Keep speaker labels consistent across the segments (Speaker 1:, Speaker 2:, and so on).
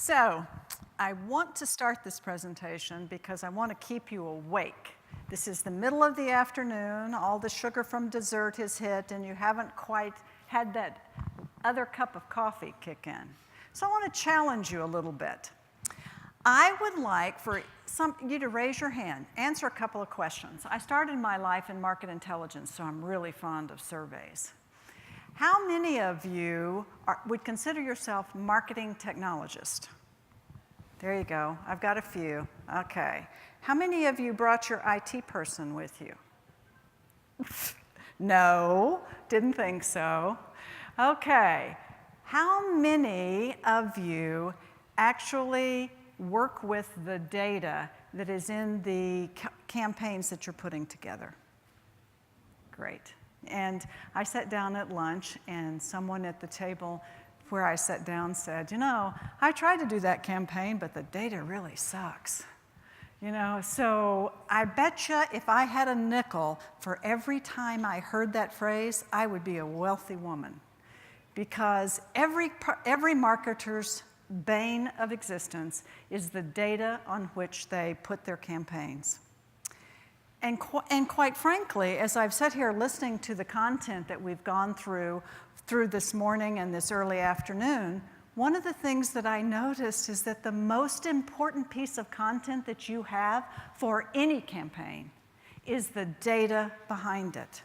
Speaker 1: So, I want to start this presentation because I want to keep you awake. This is the middle of the afternoon, all the sugar from dessert has hit, and you haven't quite had that other cup of coffee kick in. So I want to challenge you a little bit. I would like for you to raise your hand, answer a couple of questions. I started my life in market intelligence, so I'm really fond of surveys. How many of you would consider yourself marketing technologist? There you go. I've got a few. Okay. How many of you brought your IT person with you? No, didn't think so. Okay. How many of you actually work with the data that is in the campaigns that you're putting together? Great. And I sat down at lunch, and someone at the table where I sat down said, you know, I tried to do that campaign, but the data really sucks. You know, so I bet you if I had a nickel for every time I heard that phrase, I would be a wealthy woman. Because every marketer's bane of existence is the data on which they put their campaigns. And quite frankly, as I've sat here listening to the content that we've gone through this morning and this early afternoon, one of the things that I noticed is that the most important piece of content that you have for any campaign is the data behind it.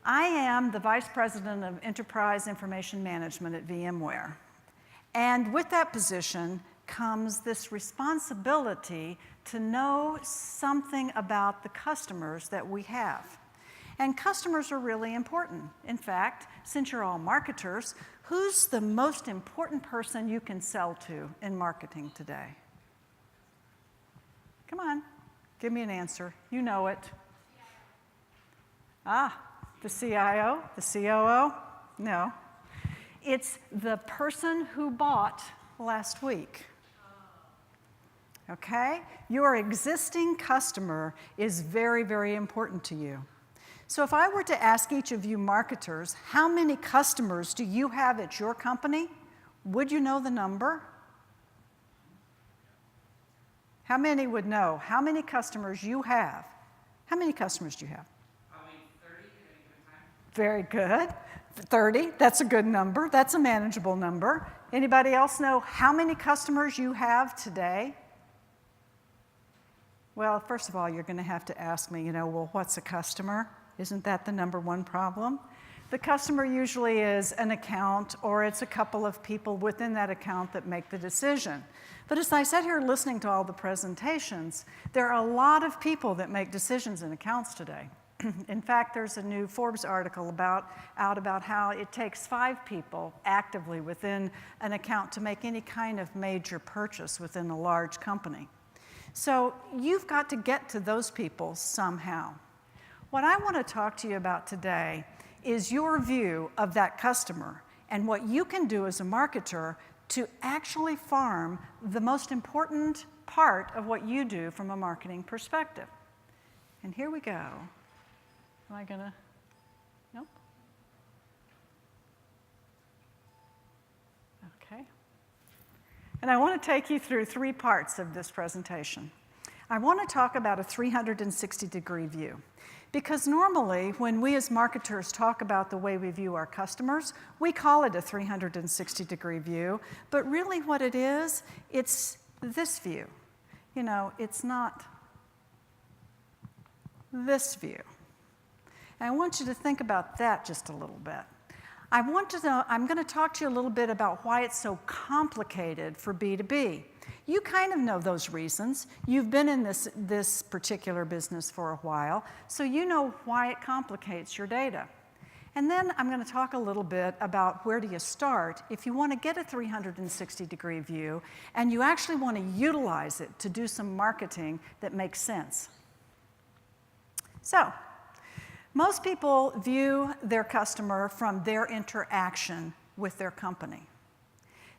Speaker 1: I am the Vice President of Enterprise Information Management at VMWare. And with that position comes this responsibility to know something about the customers that we have. And customers are really important. In fact, since you're all marketers, who's the most important person you can sell to in marketing today? Come on, give me an answer. You know it. Ah, the CIO, the COO? No. It's the person who bought last week. Okay? Your existing customer is very, very important to you. So if I were to ask each of you marketers, how many customers do you have at your company? Would you know the number? How many would know how many customers you have? How many customers do you have?
Speaker 2: Probably 30 at any given time.
Speaker 1: Very good. 30, that's a good number. That's a manageable number. Anybody else know how many customers you have today? Well, first of all, you're going to have to ask me, well, what's a customer? Isn't that the number one problem? The customer usually is an account, or it's a couple of people within that account that make the decision. But as I sat here listening to all the presentations, there are a lot of people that make decisions in accounts today. In fact, there's a new Forbes article out about how it takes 5 people actively within an account to make any kind of major purchase within a large company. So you've got to get to those people somehow. What I want to talk to you about today is your view of that customer and what you can do as a marketer to actually farm the most important part of what you do from a marketing perspective. And here we go. Am I gonna? Nope. Okay. And I want to take you through 3 parts of this presentation. I want to talk about a 360-degree view. Because normally, when we as marketers talk about the way we view our customers, we call it a 360-degree view. But really what it is, it's this view. It's not this view. And I want you to think about that just a little bit. I'm going to talk to you a little bit about why it's so complicated for B2B. You kind of know those reasons. You've been in this particular business for a while, so you know why it complicates your data. And then I'm going to talk a little bit about where do you start if you want to get a 360-degree view and you actually want to utilize it to do some marketing that makes sense. So, most people view their customer from their interaction with their company.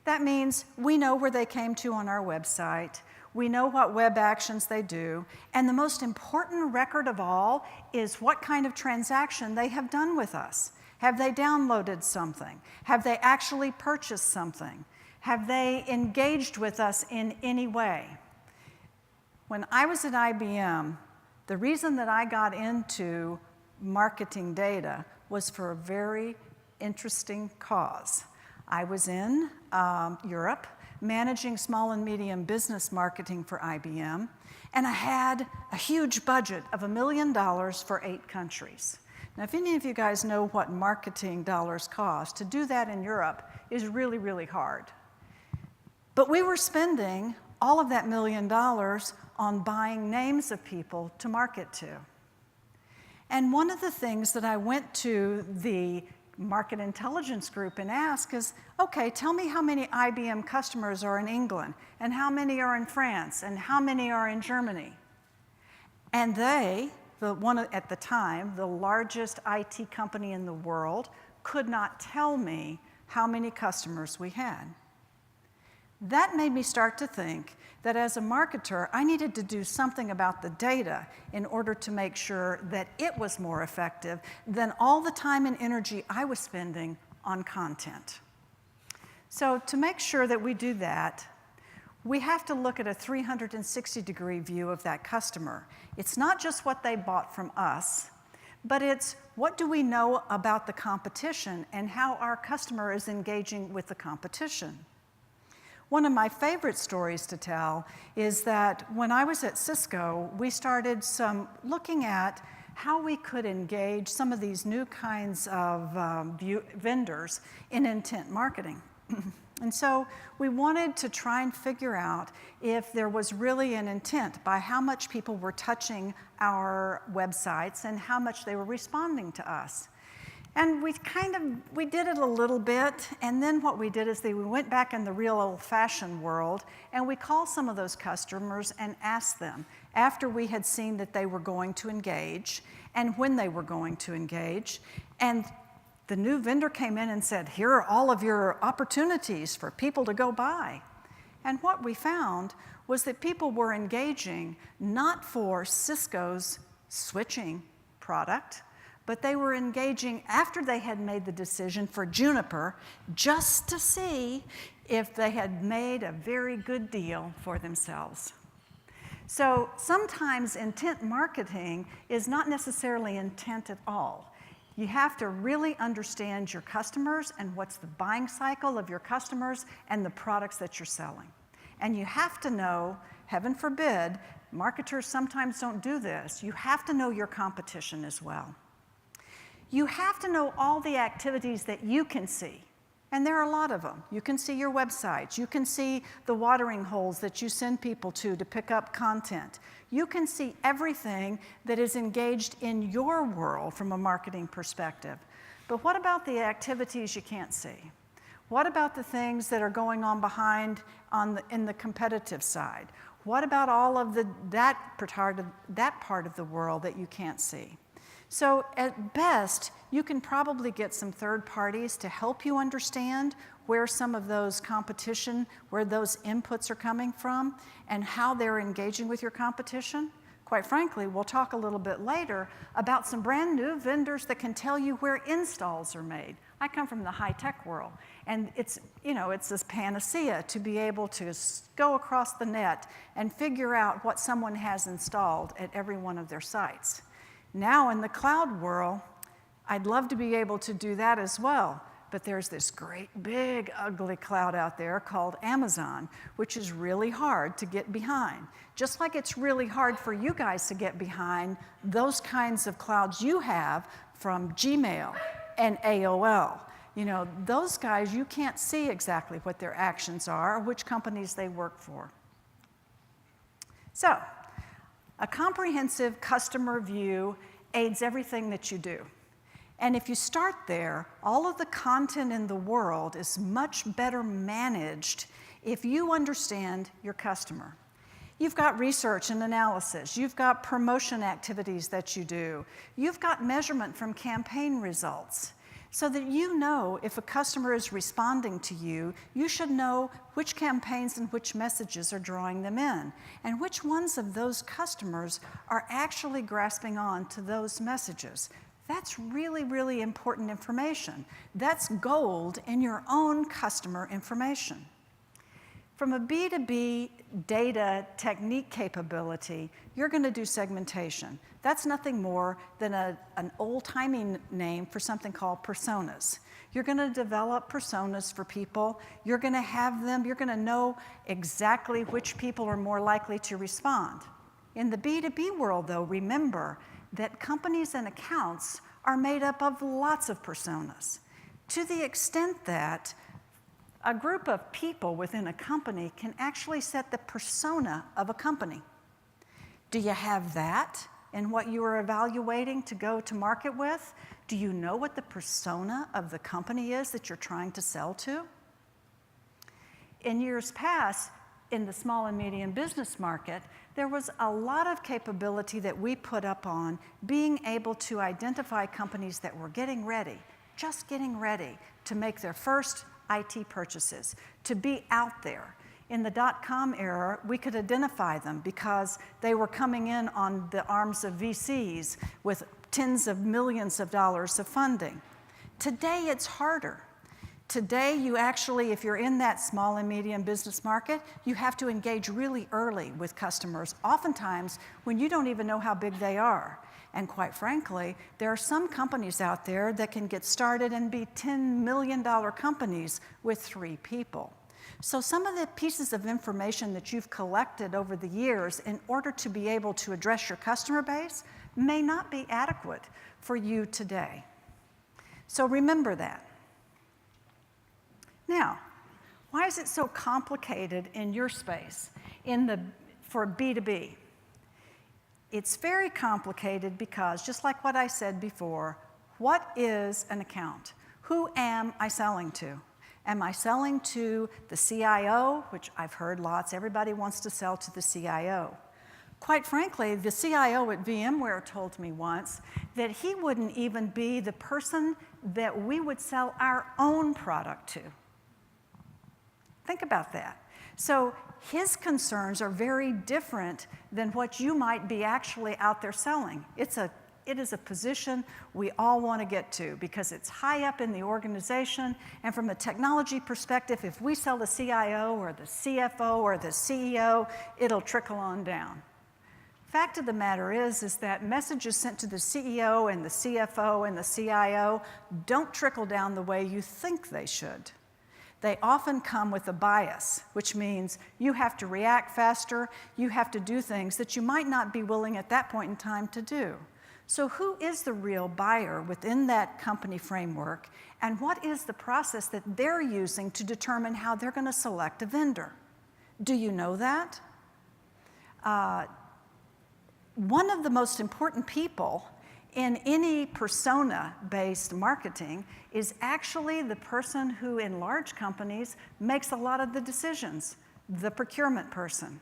Speaker 1: That means we know where they came to on our website, we know what web actions they do, and the most important record of all is what kind of transaction they have done with us. Have they downloaded something? Have they actually purchased something? Have they engaged with us in any way? When I was at IBM, the reason that I got into marketing data was for a very interesting cause. I was in Europe managing small and medium business marketing for IBM, and I had a huge budget of $1 million for 8 countries. Now, if any of you guys know what marketing dollars cost, to do that in Europe is really, really hard. But we were spending all of that $1 million on buying names of people to market to. And one of the things that I went to the market intelligence group and asked is, okay, tell me how many IBM customers are in England, and how many are in France, and how many are in Germany. And they, the one at the time, the largest IT company in the world, could not tell me how many customers we had. That made me start to think that as a marketer, I needed to do something about the data in order to make sure that it was more effective than all the time and energy I was spending on content. So to make sure that we do that, we have to look at a 360-degree view of that customer. It's not just what they bought from us, but it's what do we know about the competition and how our customer is engaging with the competition. One of my favorite stories to tell is that when I was at Cisco, we started looking at how we could engage some of these new kinds of vendors in intent marketing. And so we wanted to try and figure out if there was really an intent by how much people were touching our websites and how much they were responding to us. And we did it a little bit, and then what we did is we went back in the real old-fashioned world, and we called some of those customers and asked them, after we had seen that they were going to engage, and when they were going to engage, and the new vendor came in and said, here are all of your opportunities for people to go buy. And what we found was that people were engaging not for Cisco's switching product, but they were engaging after they had made the decision for Juniper just to see if they had made a very good deal for themselves. So sometimes intent marketing is not necessarily intent at all. You have to really understand your customers and what's the buying cycle of your customers and the products that you're selling. And you have to know, heaven forbid, marketers sometimes don't do this, you have to know your competition as well. You have to know all the activities that you can see, and there are a lot of them. You can see your websites. You can see the watering holes that you send people to pick up content. You can see everything that is engaged in your world from a marketing perspective. But what about the activities you can't see? What about the things that are going on behind in the competitive side? What about all of that part of the world that you can't see? So at best, you can probably get some third parties to help you understand where some of those competition, where those inputs are coming from, and how they're engaging with your competition. Quite frankly, we'll talk a little bit later about some brand new vendors that can tell you where installs are made. I come from the high-tech world, and it's this panacea to be able to go across the net and figure out what someone has installed at every one of their sites. Now in the cloud world, I'd love to be able to do that as well, but there's this great big ugly cloud out there called Amazon, which is really hard to get behind. Just like it's really hard for you guys to get behind those kinds of clouds you have from Gmail and AOL. Those guys, you can't see exactly what their actions are or which companies they work for. So, a comprehensive customer view aids everything that you do. And if you start there, all of the content in the world is much better managed if you understand your customer. You've got research and analysis. You've got promotion activities that you do. You've got measurement from campaign results. So that you know if a customer is responding to you, you should know which campaigns and which messages are drawing them in, and which ones of those customers are actually grasping on to those messages. That's really, really important information. That's gold in your own customer information. From a B2B data technique capability, you're going to do segmentation. That's nothing more than an old-timey name for something called personas. You're going to develop personas for people. You're going to have them, you're going to know exactly which people are more likely to respond. In the B2B world, though, remember that companies and accounts are made up of lots of personas, to the extent that a group of people within a company can actually set the persona of a company. Do you have that in what you are evaluating to go to market with? Do you know what the persona of the company is that you're trying to sell to? In years past, in the small and medium business market, there was a lot of capability that we put up on being able to identify companies that were getting ready, just getting ready to make their first IT purchases, to be out there. In the dot-com era, we could identify them because they were coming in on the arms of VCs with tens of millions of dollars of funding. Today, it's harder. Today, you actually, if you're in that small and medium business market, you have to engage really early with customers, oftentimes when you don't even know how big they are. And quite frankly, there are some companies out there that can get started and be $10 million companies with 3 people. So some of the pieces of information that you've collected over the years in order to be able to address your customer base may not be adequate for you today. So remember that. Now, why is it so complicated in your space for B2B? It's very complicated because, just like what I said before, what is an account? Who am I selling to? Am I selling to the CIO, which I've heard lots, everybody wants to sell to the CIO. Quite frankly, the CIO at VMware told me once that he wouldn't even be the person that we would sell our own product to. Think about that. So his concerns are very different than what you might be actually out there selling. It is a position we all want to get to because it's high up in the organization, and from a technology perspective, if we sell the CIO or the CFO or the CEO, it'll trickle on down. Fact of the matter is that messages sent to the CEO and the CFO and the CIO don't trickle down the way you think they should. They often come with a bias, which means you have to react faster, you have to do things that you might not be willing at that point in time to do. So who is the real buyer within that company framework, and what is the process that they're using to determine how they're going to select a vendor? Do you know that? One of the most important people in any persona-based marketing is actually the person who, in large companies, makes a lot of the decisions, the procurement person.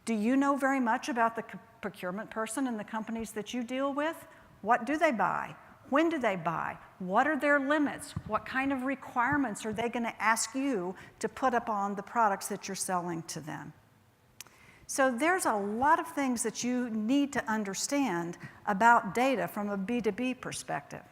Speaker 1: Do you know very much about the procurement person in the companies that you deal with? What do they buy? When do they buy? What are their limits? What kind of requirements are they going to ask you to put up on the products that you're selling to them? So there's a lot of things that you need to understand about data from a B2B perspective.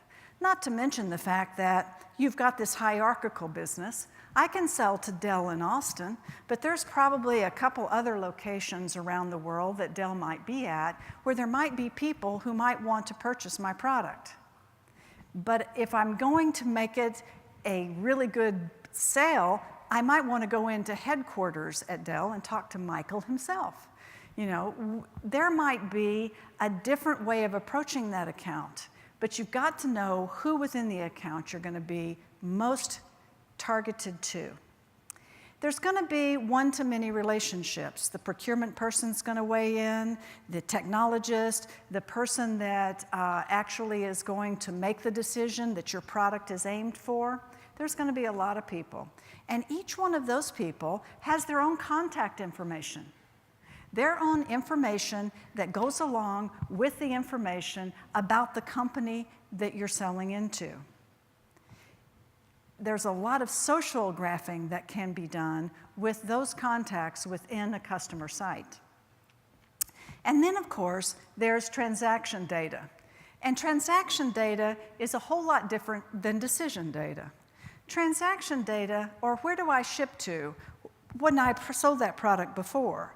Speaker 1: Not to mention the fact that you've got this hierarchical business. I can sell to Dell in Austin, but there's probably a couple other locations around the world that Dell might be at where there might be people who might want to purchase my product. But if I'm going to make it a really good sale, I might want to go into headquarters at Dell and talk to Michael himself. You know, there might be a different way of approaching that account, but you've got to know who within the account you're going to be most targeted to. There's going to be one-to-many relationships. The procurement person's going to weigh in, the technologist, the person that actually is going to make the decision that your product is aimed for. There's going to be a lot of people. And each one of those people has their own contact information, their own information that goes along with the information about the company that you're selling into. There's a lot of social graphing that can be done with those contacts within a customer site. And then, of course, there's transaction data. And transaction data is a whole lot different than decision data. Transaction data, or where do I ship to? when I sold that product before,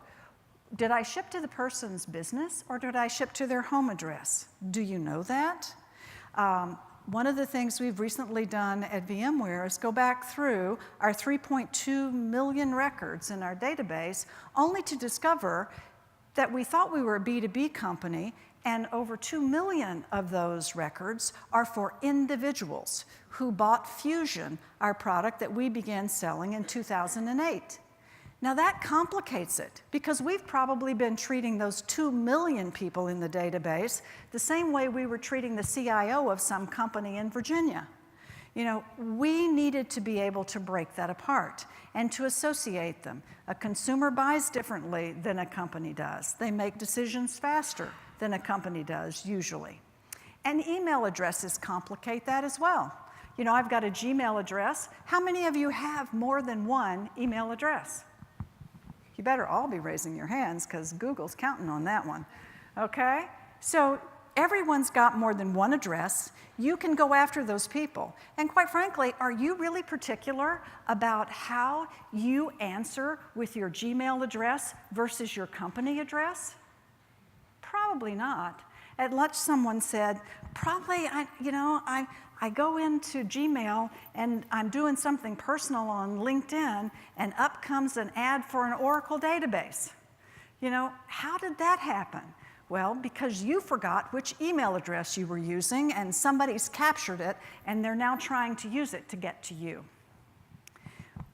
Speaker 1: did I ship to the person's business or did I ship to their home address? Do you know that? One of the things we've recently done at VMware is go back through our 3.2 million records in our database, only to discover that we thought we were a B2B company, and over 2 million of those records are for individuals who bought Fusion, our product that we began selling in 2008. Now that complicates it, because we've probably been treating those 2 million people in the database the same way we were treating the CIO of some company in Virginia. You know, we needed to be able to break that apart and to associate them. A consumer buys differently than a company does. They make decisions faster than a company does, usually. And email addresses complicate that as well. You know, I've got a Gmail address. How many of you have more than one email address? You better all be raising your hands, because Google's counting on that one, okay? So everyone's got more than one address. You can go after those people. And quite frankly, are you really particular about how you answer with your Gmail address versus your company address? Probably not. At lunch, someone said, probably, I go into Gmail and I'm doing something personal on LinkedIn, and up comes an ad for an Oracle database. You know, how did that happen? Well, because you forgot which email address you were using, and somebody's captured it, and they're now trying to use it to get to you.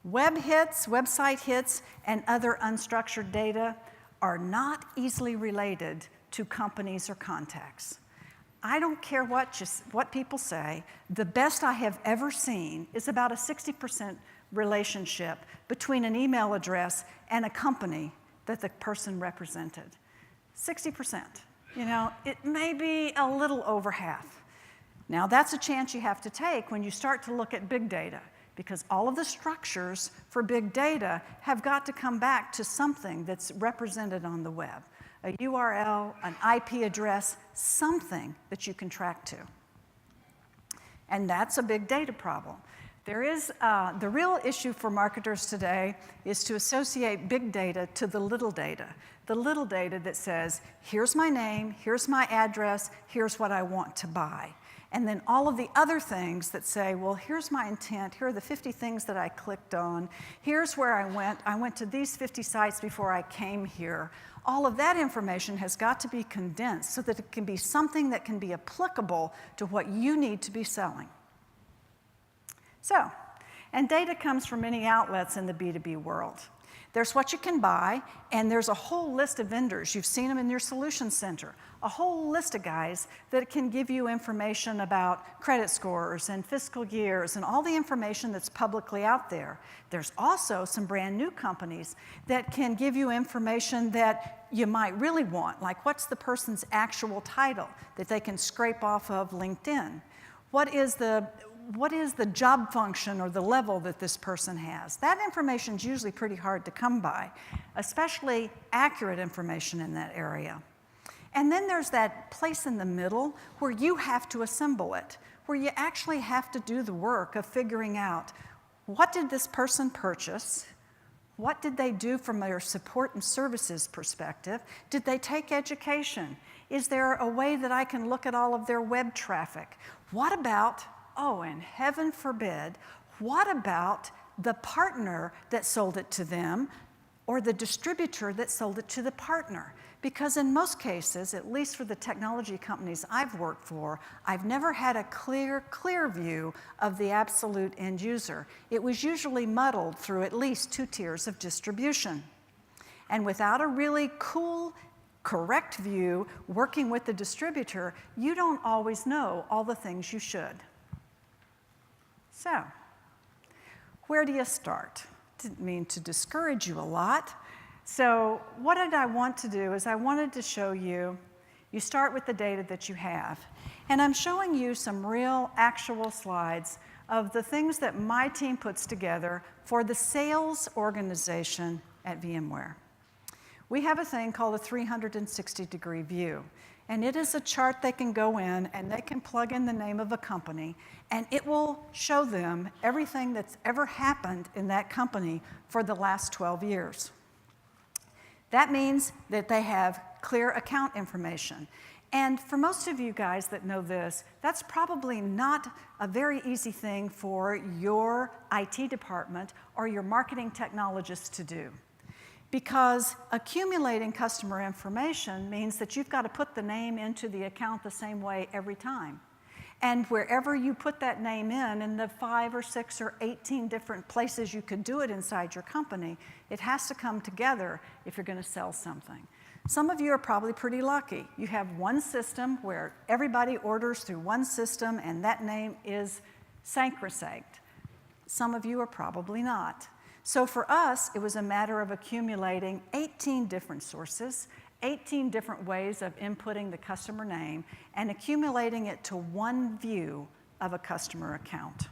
Speaker 1: Web hits, website hits, and other unstructured data are not easily related to companies or contacts. I don't care what people say. The best I have ever seen is about a 60% relationship between an email address and a company that the person represented. 60%. You know, it may be a little over half. Now, that's a chance you have to take when you start to look at big data, because all of the structures for big data have got to come back to something that's represented on the web. A URL, an IP address, something that you can track to. And that's a big data problem. There is, the real issue for marketers today is to associate big data to the little data. The little data that says, here's my name, here's my address, here's what I want to buy. And then all of the other things that say, well, here's my intent, here are the 50 things that I clicked on, here's where I went to these 50 sites before I came here. All of that information has got to be condensed so that it can be something that can be applicable to what you need to be selling. So, and data comes from many outlets in the B2B world. There's what you can buy, and there's a whole list of vendors. You've seen them in your solution center. A whole list of guys that can give you information about credit scores and fiscal years and all the information that's publicly out there. There's also some brand new companies that can give you information that you might really want, like what's the person's actual title that they can scrape off of LinkedIn? What is the job function or the level that this person has? That information is usually pretty hard to come by, especially accurate information in that area. And then there's that place in the middle where you have to assemble it, where you actually have to do the work of figuring out, what did this person purchase? What did they do from their support and services perspective? Did they take education? Is there a way that I can look at all of their web traffic? What about, oh, and heaven forbid, what about the partner that sold it to them or the distributor that sold it to the partner? Because in most cases, at least for the technology companies I've worked for, I've never had a clear view of the absolute end user. It was usually muddled through at least 2 tiers of distribution. And without a really cool, correct view working with the distributor, you don't always know all the things you should. So, where do you start? Didn't mean to discourage you a lot. So what did I want to do is I wanted to show you, you start with the data that you have. And I'm showing you some real actual slides of the things that my team puts together for the sales organization at VMware. We have a thing called a 360-degree view. And it is a chart they can go in and they can plug in the name of a company, and it will show them everything that's ever happened in that company for the last 12 years. That means that they have clear account information. And for most of you guys that know this, that's probably not a very easy thing for your IT department or your marketing technologist to do. Because accumulating customer information means that you've got to put the name into the account the same way every time. And wherever you put that name in the 5 or 6 or 18 different places you could do it inside your company, it has to come together if you're going to sell something. Some of you are probably pretty lucky. You have one system where everybody orders through one system and that name is sacrosanct. Some of you are probably not. So for us, it was a matter of accumulating 18 different sources, 18 different ways of inputting the customer name, and accumulating it to one view of a customer account.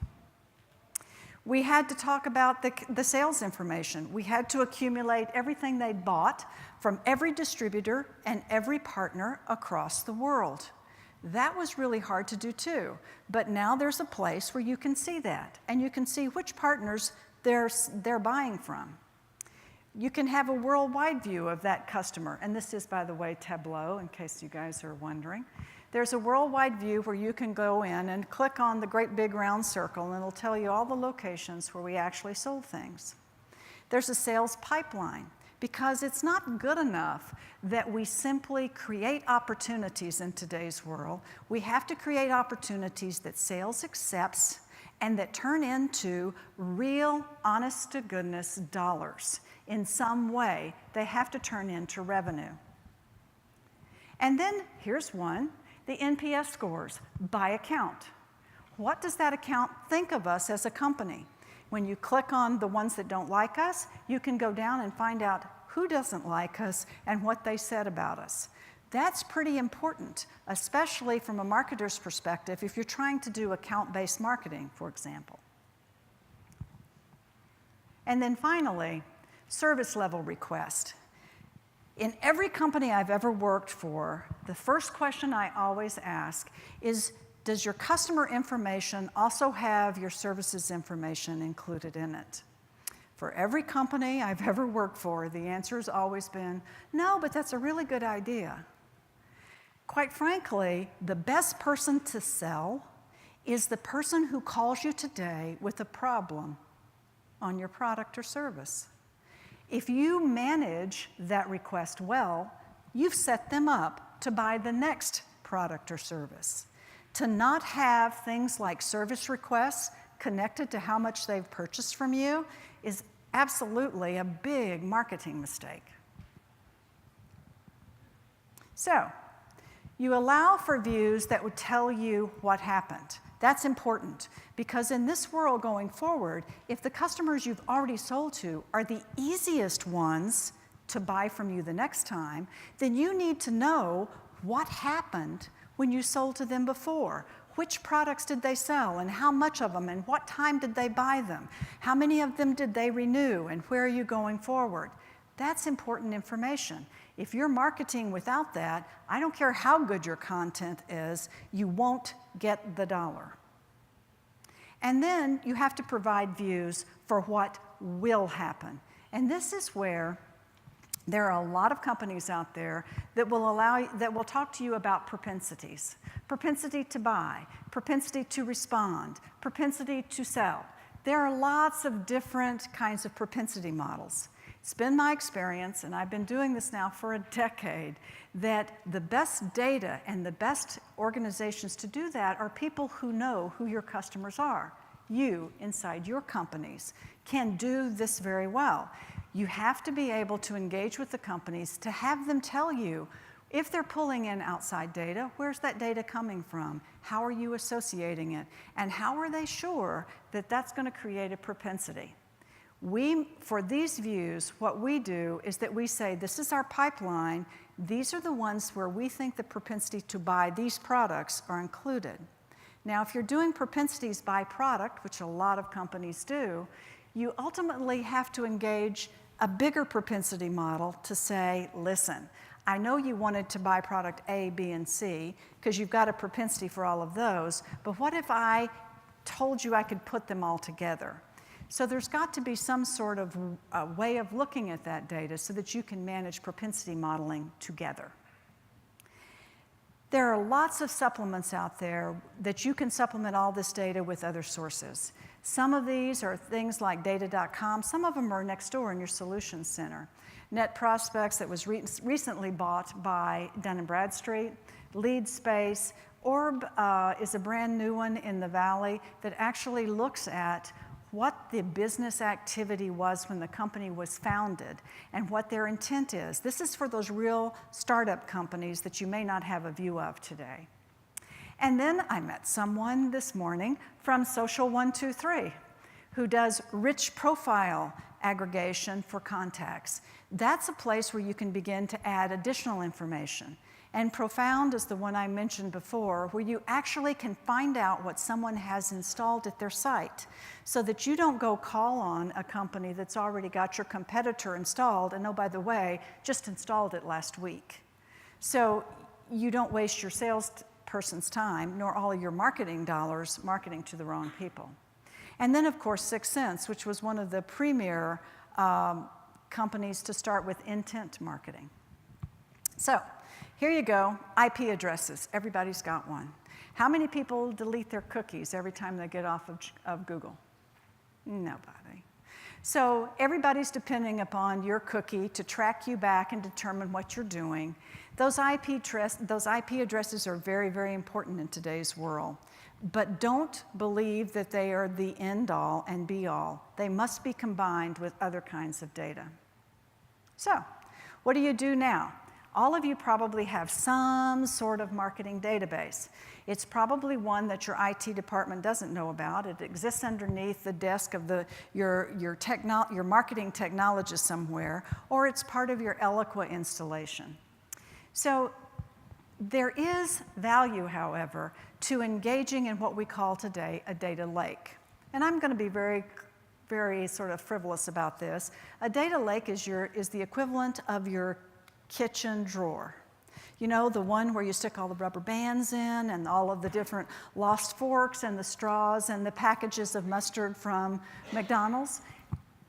Speaker 1: We had to talk about the sales information. We had to accumulate everything they'd bought from every distributor and every partner across the world. That was really hard to do too, but now there's a place where you can see that, and you can see which partners they're buying from. You can have a worldwide view of that customer, and this is, by the way, Tableau, in case you guys are wondering. There's a worldwide view where you can go in and click on the great big round circle, and it'll tell you all the locations where we actually sold things. There's a sales pipeline, because it's not good enough that we simply create opportunities in today's world. We have to create opportunities that sales accepts and that turn into real, honest-to-goodness dollars. In some way, they have to turn into revenue. And then here's one, the NPS scores by account. What does that account think of us as a company? When you click on the ones that don't like us, you can go down and find out who doesn't like us and what they said about us. That's pretty important, especially from a marketer's perspective if you're trying to do account-based marketing, for example. And then finally, service level request. In every company I've ever worked for, the first question I always ask is, does your customer information also have your services information included in it? For every company I've ever worked for, the answer has always been, no, but that's a really good idea. Quite frankly, the best person to sell is the person who calls you today with a problem on your product or service. If you manage that request well, you've set them up to buy the next product or service. To not have things like service requests connected to how much they've purchased from you is absolutely a big marketing mistake. So, you allow for views that would tell you what happened. That's important because in this world going forward, if the customers you've already sold to are the easiest ones to buy from you the next time, then you need to know what happened when you sold to them before. Which products did they sell and how much of them and what time did they buy them? How many of them did they renew and where are you going forward? That's important information. If you're marketing without that, I don't care how good your content is, you won't get the dollar. And then you have to provide views for what will happen. And this is where there are a lot of companies out there that will talk to you about propensities. Propensity to buy, propensity to respond, propensity to sell. There are lots of different kinds of propensity models. It's been my experience, and I've been doing this now for a decade, that the best data and the best organizations to do that are people who know who your customers are. You, inside your companies, can do this very well. You have to be able to engage with the companies to have them tell you, if they're pulling in outside data, where's that data coming from? How are you associating it? And how are they sure that that's going to create a propensity? For these views, what we do is that we say, this is our pipeline. These are the ones where we think the propensity to buy these products are included. Now, if you're doing propensities by product, which a lot of companies do, you ultimately have to engage a bigger propensity model to say, listen, I know you wanted to buy product A, B, and C, because you've got a propensity for all of those, but what if I told you I could put them all together? So there's got to be some sort of way of looking at that data so that you can manage propensity modeling together. There are lots of supplements out there that you can supplement all this data with other sources. Some of these are things like data.com. Some of them are next door in your solutions center. Net Prospects that was recently bought by Dun & Bradstreet. Lead Space. Orb is a brand new one in the Valley that actually looks at what the business activity was when the company was founded and what their intent is. This is for those real startup companies that you may not have a view of today. And then I met someone this morning from Social 123 who does rich profile aggregation for contacts. That's a place where you can begin to add additional information. And Profound is the one I mentioned before, where you actually can find out what someone has installed at their site so that you don't go call on a company that's already got your competitor installed and, oh, by the way, just installed it last week. So you don't waste your salesperson's time nor all of your marketing dollars marketing to the wrong people. And then, of course, 6 Sense, which was one of the premier companies to start with intent marketing. So here you go, IP addresses. Everybody's got one. How many people delete their cookies every time they get off of Google? Nobody. So everybody's depending upon your cookie to track you back and determine what you're doing. Those IP addresses are very, very important in today's world. But don't believe that they are the end-all and be-all. They must be combined with other kinds of data. So what do you do now? All of you probably have some sort of marketing database. It's probably one that your IT department doesn't know about. It exists underneath the desk of your marketing technologist somewhere, or it's part of your Eloqua installation. So there is value, however, to engaging in what we call today a data lake. And I'm going to be very sort of frivolous about this. A data lake is the equivalent of your kitchen drawer. You know, the one where you stick all the rubber bands in and all of the different lost forks and the straws and the packages of mustard from McDonald's.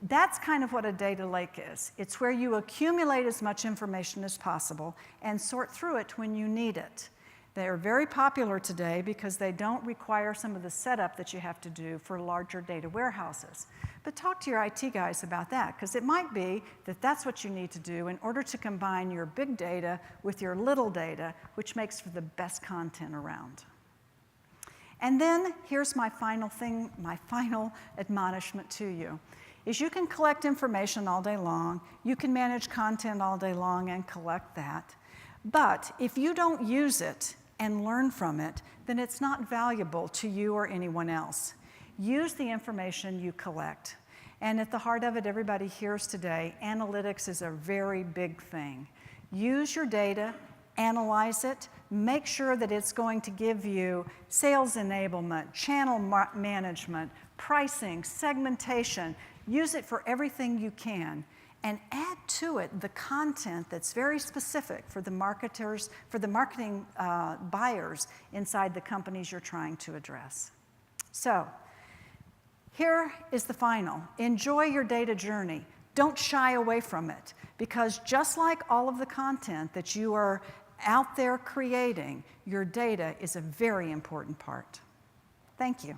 Speaker 1: That's kind of what a data lake is. It's where you accumulate as much information as possible and sort through it when you need it. They are very popular today because they don't require some of the setup that you have to do for larger data warehouses. But talk to your IT guys about that, because it might be that that's what you need to do in order to combine your big data with your little data, which makes for the best content around. And then here's my final thing, my final admonishment to you, is you can collect information all day long, you can manage content all day long and collect that, but if you don't use it and learn from it, then it's not valuable to you or anyone else. Use the information you collect. And at the heart of it, everybody hears today, analytics is a very big thing. Use your data, analyze it, make sure that it's going to give you sales enablement, channel management, pricing, segmentation. Use it for everything you can. And add to it the content that's very specific for the marketers, for the marketing buyers inside the companies you're trying to address. So here is the final. Enjoy your data journey. Don't shy away from it, because just like all of the content that you are out there creating, your data is a very important part. Thank you.